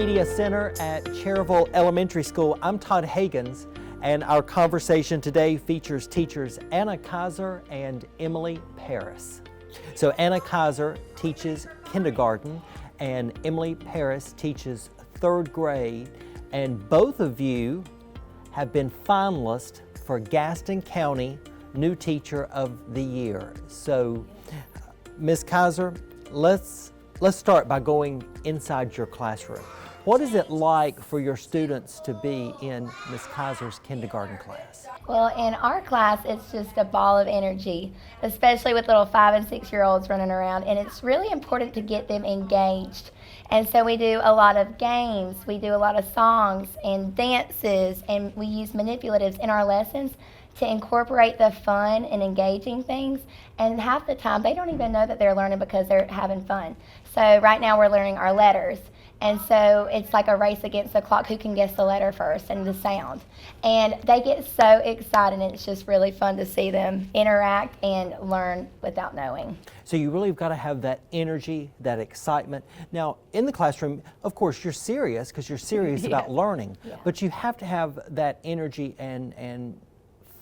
Media Center at Cherryville Elementary School. I'm Todd Hagans, and our conversation today features teachers Anna Kiser and Emily Parris. So Anna Kiser teaches kindergarten and Emily Parris teaches third grade, and both of you have been finalists for Gaston County New Teacher of the Year. So Ms. Kiser, let's start by going inside your classroom. What is it like for your students to be in Ms. Kiser's kindergarten class? Well, in our class, it's just a ball of energy, especially with little 5- and 6-year-olds running around, and it's really important to get them engaged. And so we do a lot of games, we do a lot of songs and dances, and we use manipulatives in our lessons to incorporate the fun and engaging things. And half the time, they don't even know that they're learning because they're having fun. So right now, we're learning our letters. And so it's like a race against the clock, who can guess the letter first and the sound. And they get so excited, and it's just really fun to see them interact and learn without knowing. So you really have got to have that energy, that excitement. Now, in the classroom, of course, you're serious because you're serious about learning, but you have to have that energy and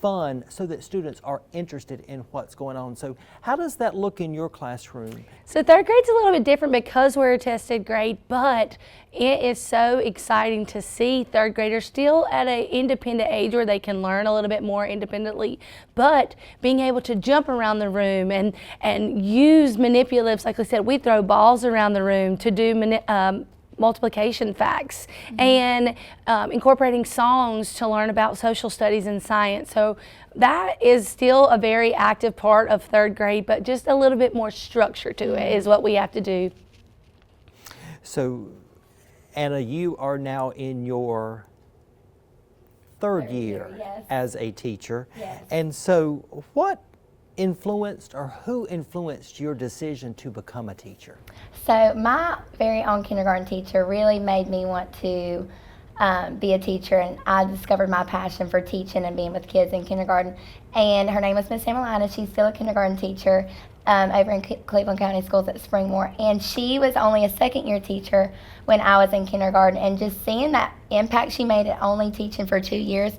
fun so that students are interested in what's going on. So how does that look in your classroom? So third grade's a little bit different because we're a tested grade, but it is so exciting to see third graders still at an independent age where they can learn a little bit more independently, but being able to jump around the room and use manipulatives. Like I said, we throw balls around the room to do multiplication facts, and incorporating songs to learn about social studies and science. So that is still a very active part of third grade, but just a little bit more structure to it is what we have to do. So Anna, you are now in your third year as a teacher. And so what influenced, or who influenced your decision to become a teacher? So my very own kindergarten teacher really made me want to be a teacher, and I discovered my passion for teaching and being with kids in kindergarten. And her name was Miss Emelina. She's still a kindergarten teacher over in Cleveland County Schools at Springmore. And she was only a second-year teacher when I was in kindergarten. And just seeing that impact she made at only teaching for 2 years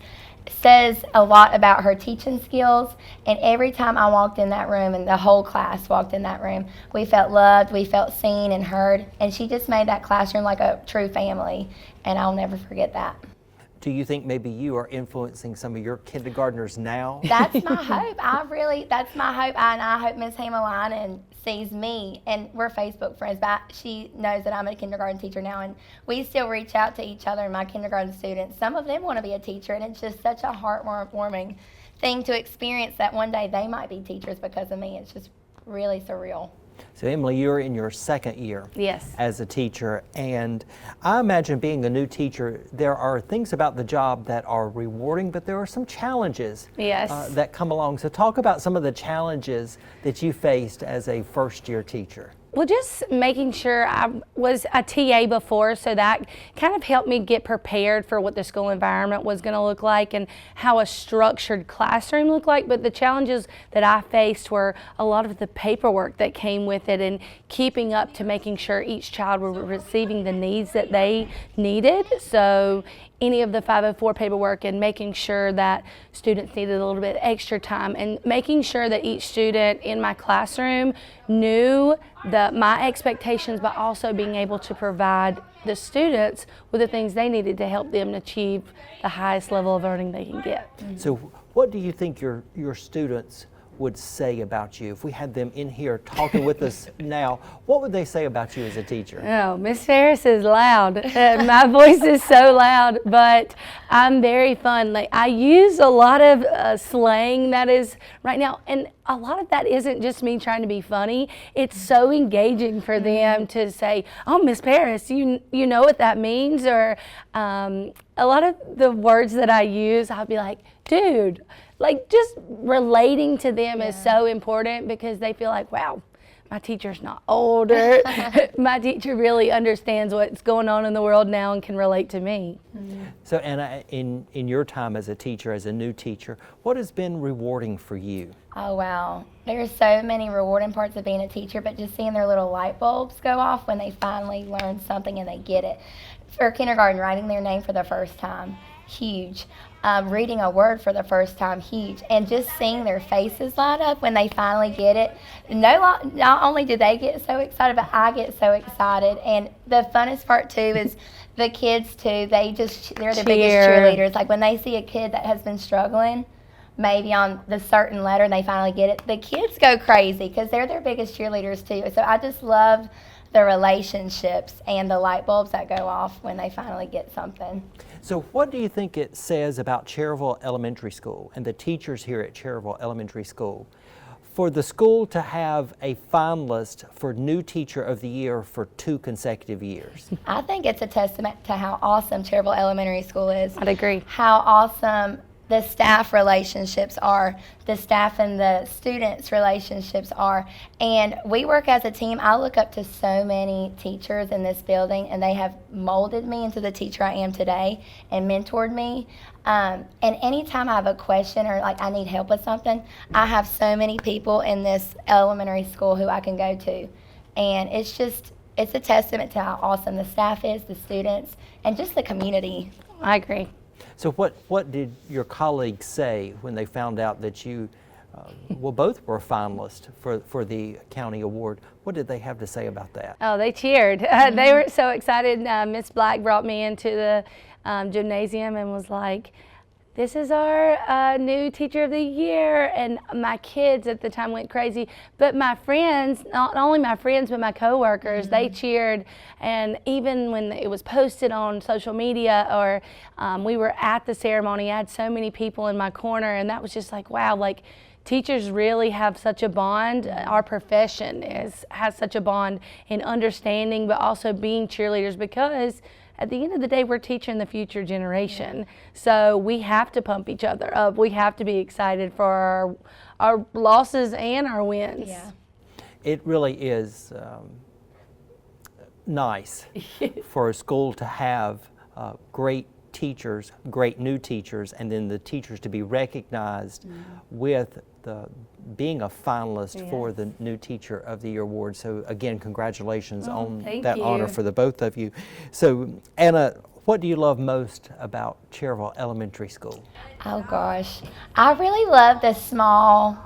says a lot about her teaching skills. And every time I walked in that room, and the whole class walked in that room, we felt loved, we felt seen and heard, and she just made that classroom like a true family, and I'll never forget that. Do you think maybe you are influencing some of your kindergartners now? That's my hope. That's my hope, and I hope Miss Emelina sees me, and we're Facebook friends, but she knows that I'm a kindergarten teacher now, and we still reach out to each other and my kindergarten students. Some of them want to be a teacher, and it's just such a heartwarming thing to experience that one day they might be teachers because of me. It's just really surreal. So Emily, you're in your second year as a teacher, and I imagine being a new teacher, there are things about the job that are rewarding, but there are some challenges that come along. So talk about some of the challenges that you faced as a first-year teacher. Well, just making sure I was a TA before, so that kind of helped me get prepared for what the school environment was going to look like and how a structured classroom looked like. But the challenges that I faced were a lot of the paperwork that came with it, and keeping up to making sure each child were receiving the needs that they needed. So any of the 504 paperwork, and making sure that students needed a little bit extra time, and making sure that each student in my classroom knew my expectations, but also being able to provide the students with the things they needed to help them achieve the highest level of learning they can get. So what do you think your students would say about you? If we had them in here talking with us now, what would they say about you as a teacher? Oh, Miss Parris is loud. My voice is so loud, but I'm very fun. Like, I use a lot of slang that is right now, and a lot of that isn't just me trying to be funny. It's so engaging for them to say, "Oh, Miss Parris, you know what that means?" Or a lot of the words that I use, I'll be like, "Dude." Like, just relating to them is so important, because they feel like, wow, my teacher's not older. My teacher really understands what's going on in the world now and can relate to me. So Anna, in your time as a teacher, as a new teacher, what has been rewarding for you? Oh wow, there's so many rewarding parts of being a teacher, but just seeing their little light bulbs go off when they finally learn something and they get it. For kindergarten, writing their name for the first time, huge. Reading a word for the first time, huge. And just seeing their faces light up when they finally get it. Not only do they get so excited, but I get so excited. And the funnest part too is the kids too. They're the biggest cheerleaders. Like when they see a kid that has been struggling, maybe on the certain letter, and they finally get it, the kids go crazy because they're their biggest cheerleaders too. So I just love the relationships and the light bulbs that go off when they finally get something. So what do you think it says about Cherryville Elementary School and the teachers here at Cherryville Elementary School for the school to have a finalist for New Teacher of the Year for 2 consecutive years? I think it's a testament to how awesome Cherryville Elementary School is. I'd agree. How awesome the staff relationships are, the staff and the students relationships are. And we work as a team. I look up to so many teachers in this building, and they have molded me into the teacher I am today and mentored me. And anytime I have a question or like I need help with something, I have so many people in this elementary school who I can go to. And it's a testament to how awesome the staff is, the students, and just the community. I agree. So what did your colleagues say when they found out that you, both were finalists for the county award? What did they have to say about that? Oh, they cheered. They were so excited. Miss Black brought me into the gymnasium and was like, "This is our new teacher of the year." And my kids at the time went crazy. But my friends, not only my friends, but my coworkers, they cheered. And even when it was posted on social media or we were at the ceremony, I had so many people in my corner. And that was just like, wow, like teachers really have such a bond. Our profession has such a bond in understanding, but also being cheerleaders, because at the end of the day, we're teaching the future generation. So we have to pump each other up. We have to be excited for our losses and our wins. Yeah. It really is nice for a school to have great teachers, great new teachers, and then the teachers to be recognized with being a finalist for the New Teacher of the Year award. So again, congratulations on that honor for the both of you. So Anna, what do you love most about Cherryville Elementary School? Oh gosh, I really love the small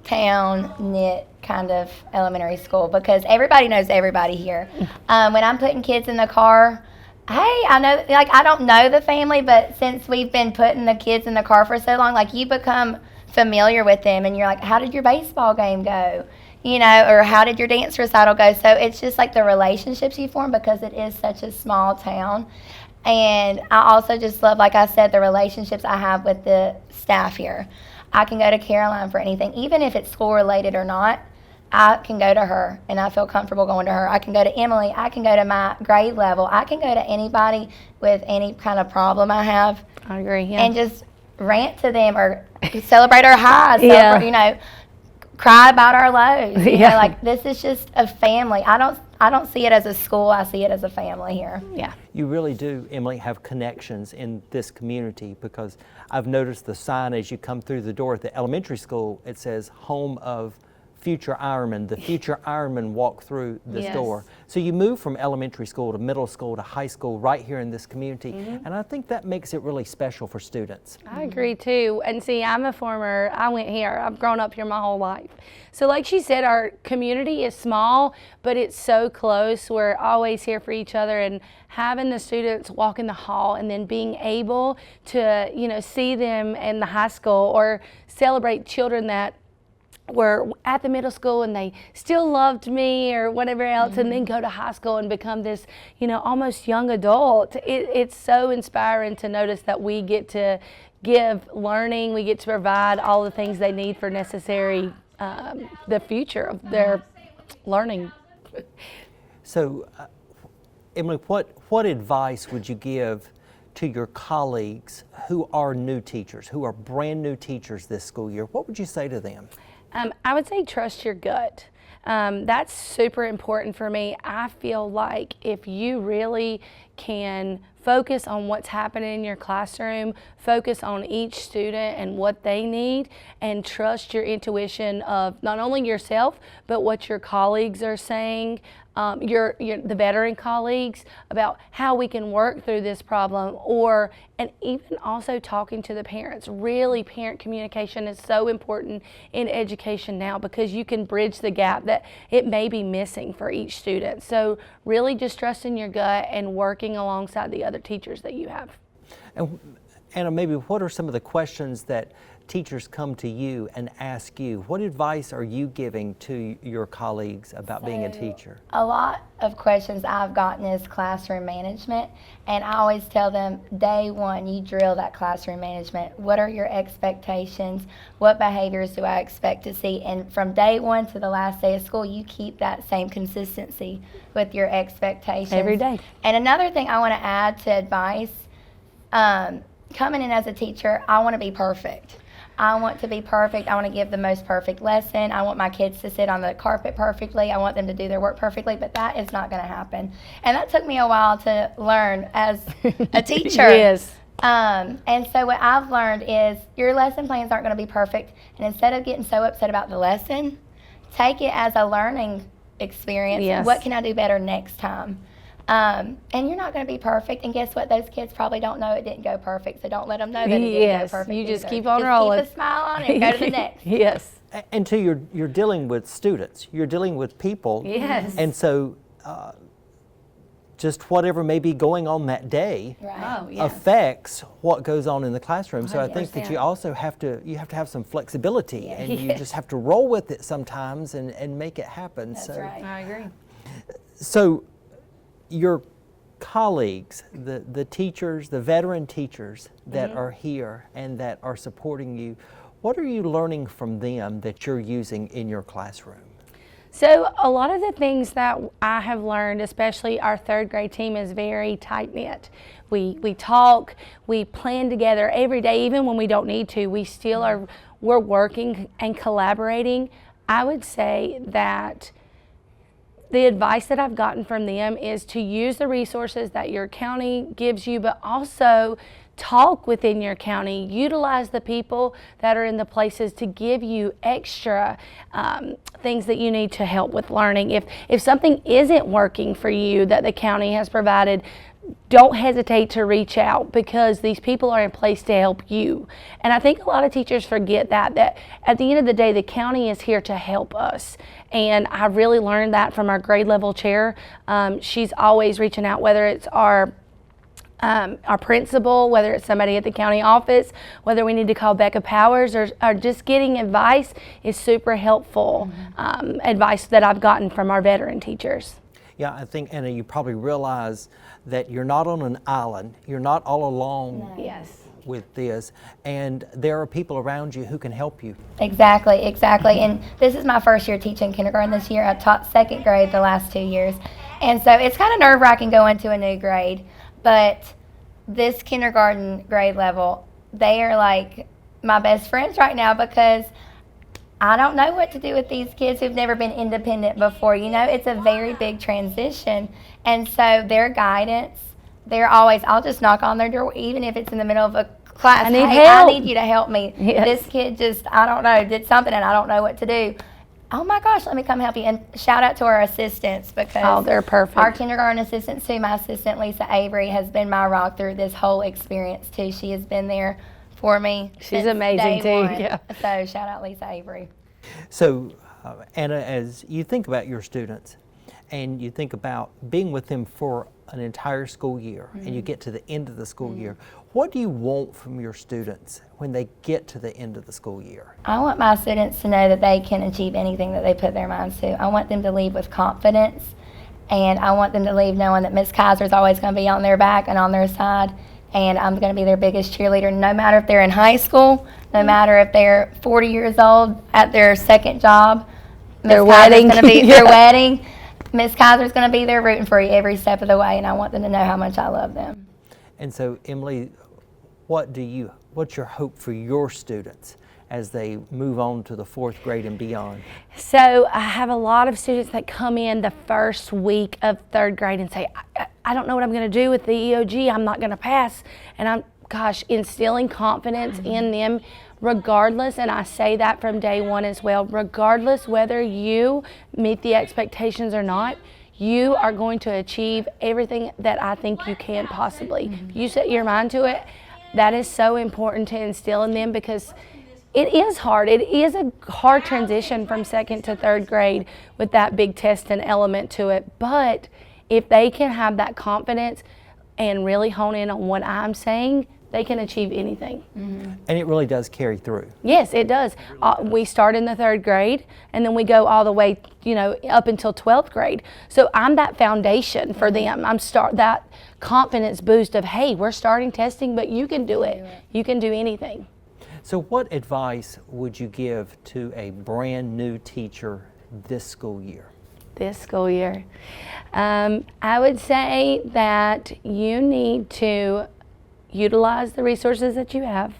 town knit kind of elementary school because everybody knows everybody here. When I'm putting kids in the car, hey, I know, like I don't know the family, but since we've been putting the kids in the car for so long, like you become familiar with them, and you're like, how did your baseball game go? You know, or how did your dance recital go? So it's just like the relationships you form because it is such a small town. And I also just love, like I said, the relationships I have with the staff here. I can go to Caroline for anything, even if it's school related or not. I can go to her and I feel comfortable going to her. I can go to Emily. I can go to my grade level. I can go to anybody with any kind of problem I have. I agree, yeah. And just rant to them or celebrate our highs, Yeah. you know, cry about our lows. You Yeah. know, like this is just a family. I don't see it as a school. I see it as a family here. Yeah. You really do, Emily, have connections in this community, because I've noticed the sign as you come through the door at the elementary school, it says home of future Ironman. The future Ironman walk through this Yes. door. So you move from elementary school to middle school to high school right here in this community, and I think that makes it really special for students. I agree too. And see, I went here. I've grown up here my whole life. So like she said, our community is small, but it's so close. We're always here for each other, and having the students walk in the hall and then being able to, you know, see them in the high school or celebrate children that were at the middle school and they still loved me or whatever else, and then go to high school and become this, you know, almost young adult. It's so inspiring to notice that we get to give learning, we get to provide all the things they need for necessary, the future of their learning. So, Emily, what advice would you give to your colleagues who are new teachers, who are brand new teachers this school year? What would you say to them? I would say trust your gut. That's super important for me. I feel like if you really can focus on what's happening in your classroom, focus on each student and what they need, and trust your intuition of not only yourself, but what your colleagues are saying, the veteran colleagues, about how we can work through this problem, and even also talking to the parents. Really, parent communication is so important in education now, because you can bridge the gap that it may be missing for each student. So really just trusting your gut and working alongside the other teachers that you have. And Anna, maybe what are some of the questions that teachers come to you and ask you? What advice are you giving to your colleagues about being a teacher? A lot of questions I've gotten is classroom management, and I always tell them, day one, you drill that classroom management. What are your expectations? What behaviors do I expect to see? And from day one to the last day of school, you keep that same consistency with your expectations. Every day. And another thing I want to add to advice, coming in as a teacher, I want to be perfect. I want to be perfect. I want to give the most perfect lesson. I want my kids to sit on the carpet perfectly. I want them to do their work perfectly, but that is not going to happen. And that took me a while to learn as a teacher. Yes. And so what I've learned is your lesson plans aren't going to be perfect. And instead of getting so upset about the lesson, take it as a learning experience. Yes. What can I do better next time? And you're not going to be perfect. And guess what? Those kids probably don't know it didn't go perfect. So don't let them know that it didn't go perfect. You just either. keep on rolling. Keep a smile on it and go to the next. Yes. And two, you're dealing with students. You're dealing with people. Yes. And so just whatever may be going on that day Right. Oh, yes. affects what goes on in the classroom. So I think that 100%. you also have to have some flexibility, and you Yes. just have to roll with it sometimes and make it happen. That's so right. I agree. So your colleagues, the teachers, the veteran teachers that are here and that are supporting you, what are you learning from them that you're using in your classroom? So a lot of the things that I have learned, especially our third grade team, is very tight-knit. We talk, we plan together every day, even when we don't need to. We still we're working and collaborating. I would say that the advice that I've gotten from them is to use the resources that your county gives you, but also talk within your county. Utilize the people that are in the places to give you extra things that you need to help with learning. If something isn't working for you that the county has provided, don't hesitate to reach out, because these people are in place to help you. And I think a lot of teachers forget that at the end of the day, the county is here to help us. And I really learned that from our grade level chair. She's always reaching out, whether it's our principal, whether it's somebody at the county office, whether we need to call Becca Powers, or just getting advice is super helpful. Advice that I've gotten from our veteran teachers. Yeah, I think, Anna, you probably realize that you're not on an island. You're not all alone Yes. with this, and there are people around you who can help you. Exactly. And this is my first year teaching kindergarten this year. I taught second grade the last 2 years. And so it's kind of nerve-wracking going to a new grade. But this kindergarten grade level, they are like my best friends right now, because I don't know what to do with these kids who've never been independent before. You know, it's a very big transition. And so their guidance, they're always, I'll just knock on their door, even if it's in the middle of a class. I need hey, help. I need you to help me. Yes. This kid just, I don't know, did something and I don't know what to do. Oh my gosh, let me come help you. And shout out to our assistants, because They're perfect. our kindergarten assistants too. My assistant, Lisa Avery, has been my rock through this whole experience too. She has been there for me. She's since amazing day too, one. yeah. So shout out Lisa Avery. So, Anna, as you think about your students and you think about being with them for an entire school year, and you get to the end of the school year, what do you want from your students when they get to the end of the school year? I want my students to know that they can achieve anything that they put their minds to. I want them to leave with confidence, and I want them to leave knowing that Miss Kiser is always going to be on their back and on their side, and I'm going to be their biggest cheerleader, no matter if they're in high school, no matter if they're 40 years old at their second job. Their wedding. Their wedding. Miss Kiser's going to be there rooting for you every step of the way, and I want them to know how much I love them. And so, Emily, what's your hope for your students as they move on to the 4th grade and beyond? So I have a lot of students that come in the first week of 3rd grade and say, I don't know what I'm going to do with the EOG. I'm not going to pass. And instilling confidence in them regardless, and I say that from day one as well, regardless whether you meet the expectations or not, you are going to achieve everything that I think you can possibly. If you set your mind to it, that is so important to instill in them, because it is hard. It is a hard transition from 2nd to 3rd grade with that big testing element to it. But if they can have that confidence and really hone in on what I'm saying, they can achieve anything. And it really does carry through. Yes, it does. We start in the 3rd grade, and then we go all the way, up until 12th grade. So I'm that foundation for them. I'm that confidence boost of, hey, we're starting testing, but you can do it. You can do anything. So what advice would you give to a brand new teacher this school year? This school year, I would say that you need to utilize the resources that you have.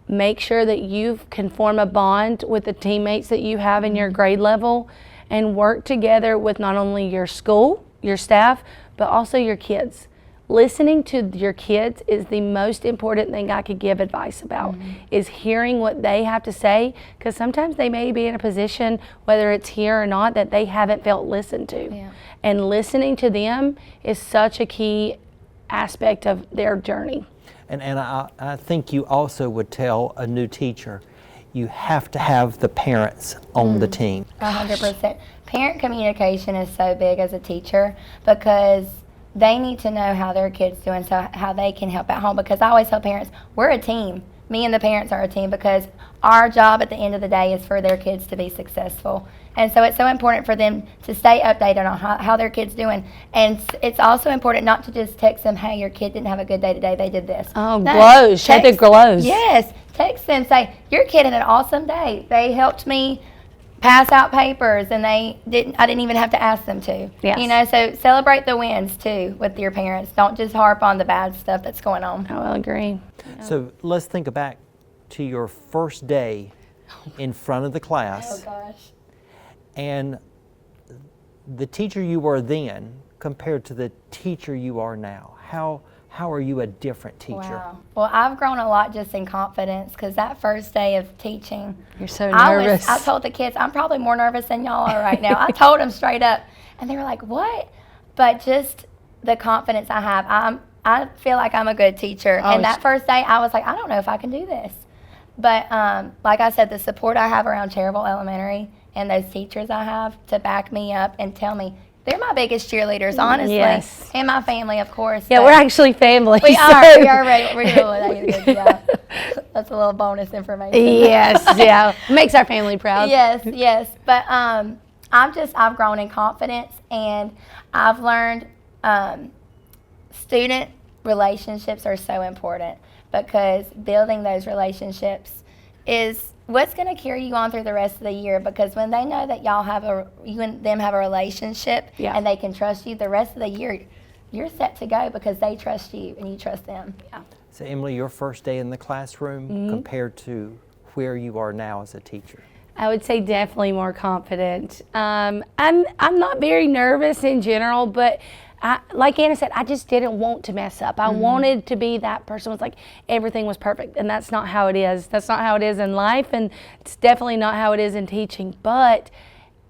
Make sure that you can form a bond with the teammates that you have in your grade level, and work together with not only your school, your staff, but also your kids. Listening to your kids is the most important thing I could give advice about, is hearing what they have to say, because sometimes they may be in a position, whether it's here or not, that they haven't felt listened to. Yeah. And listening to them is such a key aspect of their journey. And I think you also would tell a new teacher, you have to have the parents on the team. 100%. Parent communication is so big as a teacher, because they need to know how their kid's doing, so how they can help at home. Because I always tell parents, we're a team. Me and the parents are a team, because our job at the end of the day is for their kids to be successful. And so it's so important for them to stay updated on how their kid's doing. And it's also important not to just text them, hey, your kid didn't have a good day today, they did this. Oh, no, glows, show the glows. Yes, text them, say, your kid had an awesome day. They helped me pass out papers, and I didn't even have to ask them to. Yes. So celebrate the wins too with your parents. Don't just harp on the bad stuff that's going on. I will agree. So let's think back to your first day in front of the class. Oh gosh. And the teacher you were then compared to the teacher you are now. How are you a different teacher? Wow. Well, I've grown a lot just in confidence, because that first day of teaching, You're so nervous. I told the kids, I'm probably more nervous than y'all are right now. I told them straight up, and they were like, what? But just the confidence I have, I feel like I'm a good teacher. And that first day, I was like, I don't know if I can do this. But like I said, the support I have around Cherryville Elementary and those teachers I have to back me up and tell me, they're my biggest cheerleaders, honestly. Yes. And my family, of course. Yeah, we're actually family. We so. are. We are ready. We're good. Yeah. That's a little bonus information. Yes, yeah. Makes our family proud. Yes. But I've grown in confidence, and I've learned student relationships are so important, because building those relationships is what's going to carry you on through the rest of the year. Because when they know that you and them have a relationship, and they can trust you, the rest of the year you're set to go, because they trust you and you trust them. Yeah. So Emily, your first day in the classroom compared to where you are now as a teacher? I would say definitely more confident. I'm not very nervous in general, but like Anna said, I just didn't want to mess up. I wanted to be that person who was like, everything was perfect, and that's not how it is. That's not how it is in life, and it's definitely not how it is in teaching. But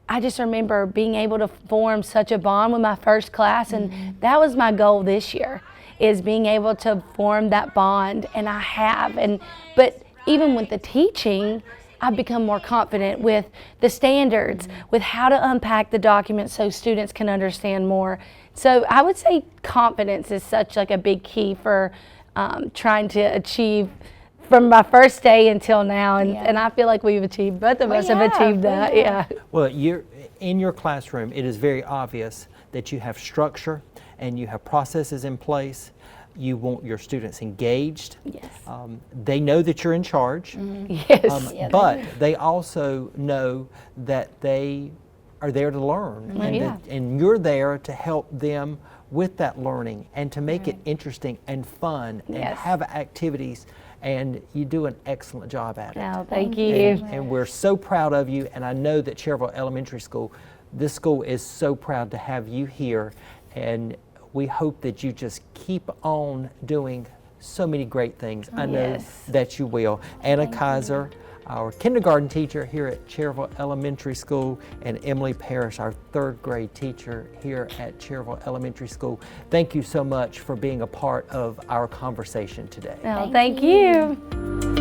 I just remember being able to form such a bond with my first class, and that was my goal this year, is being able to form that bond, and I have. But even with the teaching, I've become more confident with the standards, with how to unpack the documents so students can understand more. So I would say confidence is such like a big key for trying to achieve from my first day until now, and I feel like we've achieved, both of us have achieved that. Yeah. Well, in your classroom, it is very obvious that you have structure and you have processes in place. You want your students engaged. Yes. They know that you're in charge. Yes. But they also know that they are there to learn, and you're there to help them with that learning and to make it interesting and fun and have activities and you do an excellent job at it. Oh, thank you. And we're so proud of you, and I know that Cherryville Elementary School, this school is so proud to have you here, and we hope that you just keep on doing so many great things. I know Yes. that you will. Anna Kiser, our kindergarten teacher here at Cherryville Elementary School, and Emily Parris, our third grade teacher here at Cherryville Elementary School. Thank you so much for being a part of our conversation today. Oh, thank you.